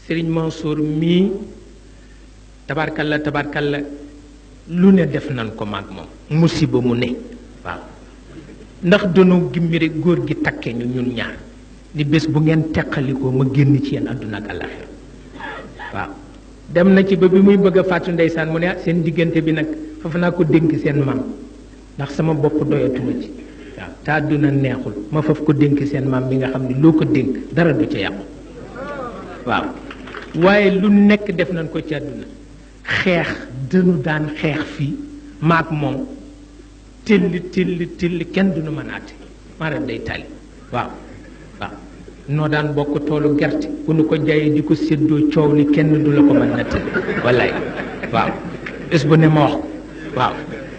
Serigne Mansour mii tabarkalla lu ne def nan ko maag moom musiba mu ne waaw ndax doonu gimmi rek góor gi takke ñu ñun ñaar ni bés bu ngeen teqalikoo ma génn ci yéen àdduna ak àllaxira waaw dem na ci ba bi muy bëgg a fàttu ndeysaan mu ne seen diggante bi nag foofu naa ko dénk seen maam ndax sama bopp doyatuma ci waaw te àdduna neexul ma faf ko dénk seen maam bi nga xam ne loo ko dénk dara du ca yàqu waaw waaye lu nekk def nañ ko ci àdduna xeex dënu daan xeex fii maag moom till kenn duñu mën a àtte mara day tali waaw noo daan bokk toolu gerte bu nu ko jaayee di ko séddoo coow li kenn du la ko mën natt wallaay waaw bés bu ne ma wax ko waaw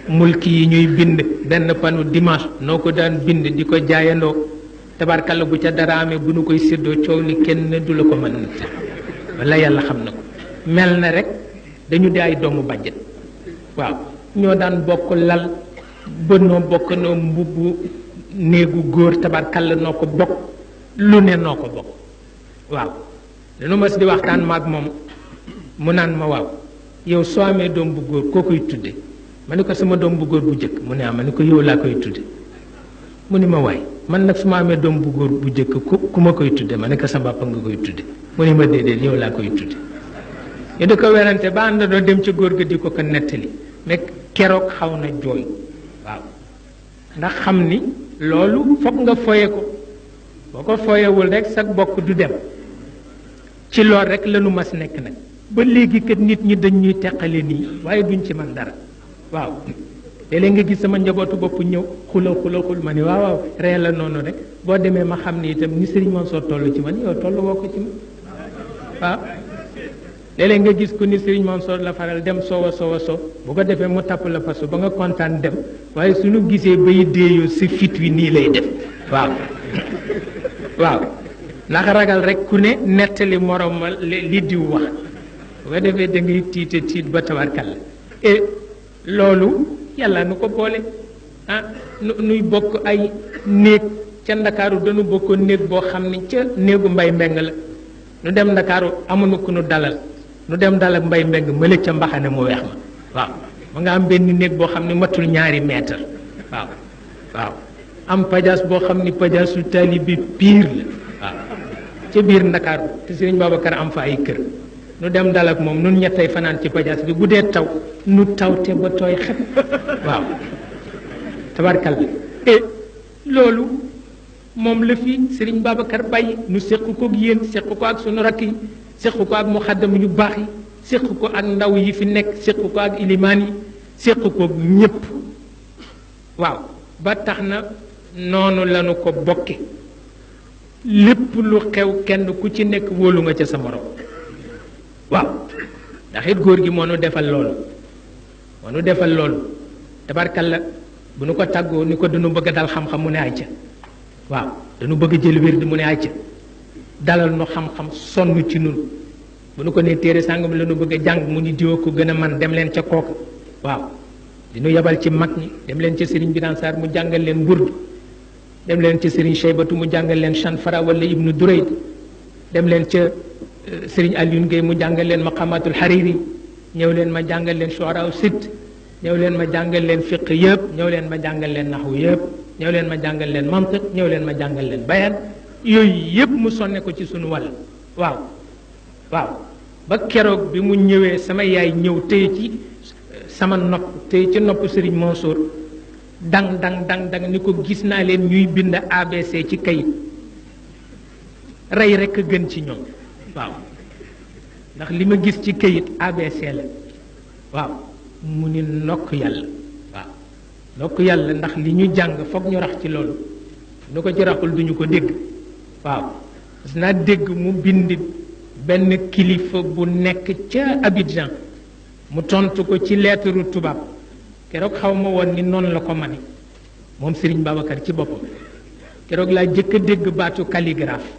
mulki yi ñuy bind benn panu dimanche noo ko daan bind di ko jaayandoo tabarkalla bu ca dara amee bu nu koy séddoo coow li kenn du la ko mën natt walla yàlla xam na ko mel na rek dañu di ay doomu bàjjet waaw ñoo daan bokk lal ba noo bokk noo mbubbu néegu góor tabarkalla noo ko bokk lu ne noo ko bokk waaw dañu mas di waxtaan maag moom mu naan ma waaw yow soo amee doom bu góor koo koy tudde ma ni ko sama doom bu góor bu jëkk mu ne ma ni ko yow laa koy tudde mu ni ma waay man nag su ma amee doom bu góor bu jëkk ku ma koy tudde ma ne ko sa papa nga koy tudde mu ni ma déedéet yow laa koy tudde ñu di ko werante ba àndandoo dem ca góor ga di ko nettali mais keroog xaw na jooy waaw ndax xam ni loolu foog nga foye ko boo ko foyewul rek sa bokk du dem ci lool rek lanu mas nekk nag ba léegi kat nit ñi dañ ñuy teqale nii waaye duñ ci man dara waaw léeg-léeg nga gis sama njabootu bopp ñëw xul ma ni waaw ree la noonu rek boo demee ma xam ni itam ni Serigne Mansour toll ci man yow toll woo ko ci man waaw léeg-léeg nga gis ko ni Serigne Mansour la faral dem soowa bu ko defee mu tapp la fasu ba nga kontaan dem waaye suñu gisee bay déeyoo si fit wi nii lay def waaw ndax ragal rek ku ne nettali morom ma li diw wax bu ko defee da ngay tiit ba tabarkal et loolu yàlla nu ko boole nuy bokk ay néeg ca ndakaaru dañu bokkoon néeg boo xam ni ca néegu mbay mbeng la nu dem ndakaaru amuñu ku nu dalal nu dem dal ak mbay mbeng mële ca mbaxane mu weex ma waaw ma nga am benn néeg boo xam ne matul 2 mètre waaw am pajaas boo xam ni pajaasu taalibe piir la waaw ca biir ndakaaru te Sëriñ Babacar am fa ay kër nu dem dal ak moom nun ñettay fanaan ci pajaas bi bu dee taw nu tawte ba tooy xet waaw tabarkal et loolu moom la fi Sëriñ Babacar bàyyi nu séq ko ak yéen séq ko ak sunu rakk yi séq ko ak muxaddam yu baax yi séq ko ak ndaw yi fi nekk séq ko ak ilimaan yi séq ko ak ñépp waaw ba tax na noonu lanu ko bokke lépp lu xew kenn ku ci nekk wóolu nga ca sa morom waaw ndax it góor gi moo nu defal loolu tabarkalla bu nu ko tàggoo ni ko dañu bëgg a dal xam-xam mu ne ay ca waaw dañu bëgg a jël wér di mu ne ay ca dalal nu xam-xam sonn ci nun bu nu ko nee téere sàngam la nu bëgg a jàng mu ni diwa ko gën a man dem leen ca kooka waaw dinu yebal ci mag ñi dem leen ca Serigne Birane Sarr mu jàngal leen ngurdu dem leen ca Serigne Cheybatu mu jàngal leen Chanfara wala Ibnu Durayd dem leen ca Serigne Alioune Gueye mu jàngal leen Maqamatul Hariri ñëw leen ma jàngal leen Shuara Sitt ñëw leen ma jàngal leen fiq yëpp ñëw leen ma jàngal leen naxwu yëpp ñëw leen ma jàngal leen mantiq ñëw leen ma jàngal leen bayaan yooyu yëpp mu sonne ko ci sunu wàll waaw ba keroog bi mu ñëwee sama yaay ñëw téye ci sama nopp téye ci nopp Serigne Mansour dang ni ko gis naa leen ñuy bind ABC ci kayit rey rekk a gën ci ñoom waaw ndax li ma gis ci kayit ABC la waaw mu ni nokk yàlla ndax li ñu jàng foog ñu rax ci loolu nu ko ci raxul duñu ko dégg waaw parce naa dégg mu bind benn kilifa bu nekk ca Abidjan mu tontu ko ci lettre tubaab keroog xaw ma woon ni noonu la ko mane moom Serigne Babacar ci boppam keroog laa jëkk a dégg baatu calligraphe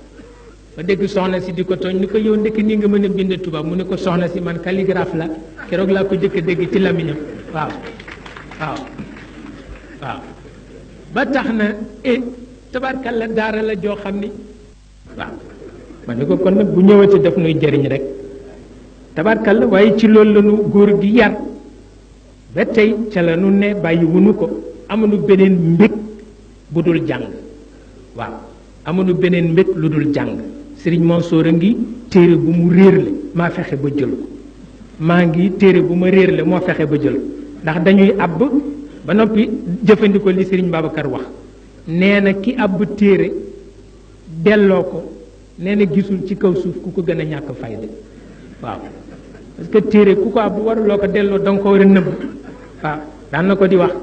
ba dégg soxna si di ko tooñ ni ko yow ndekk nii nga mën a bind tubaab mu ne ko soxna si man calligraphe la keroog laa ko jëkk a dégg ci lamiñam waaw ba tax na tabarkalla daara la joo xam ni waaw ma ne ko kon nag bu ñëwati daf nuy jëriñ rek tabarkalla waaye ci loolu la nu góor gi yar ba tey ca la nu ne bàyyi wunu ko amuñu beneen mbég bu dul jàng waaw amuñu beneen mbég lu dul jàng sëriñ Mansour a ngi téere bu mu réerle maa fexe ba jël ko maa ngi téere bu ma réerle moo fexe ba jël ko ndax dañuy àbb ba noppi jëfandikoo li sëriñ Babacar wax nee na ki àbb téere delloo ko nee na gisul ci kaw suuf ku ko gën a ñàkk fayda waaw parce que téere ku ko àbb waruloo ko delloo danga ko war a nëbb waaw daan na ko di wax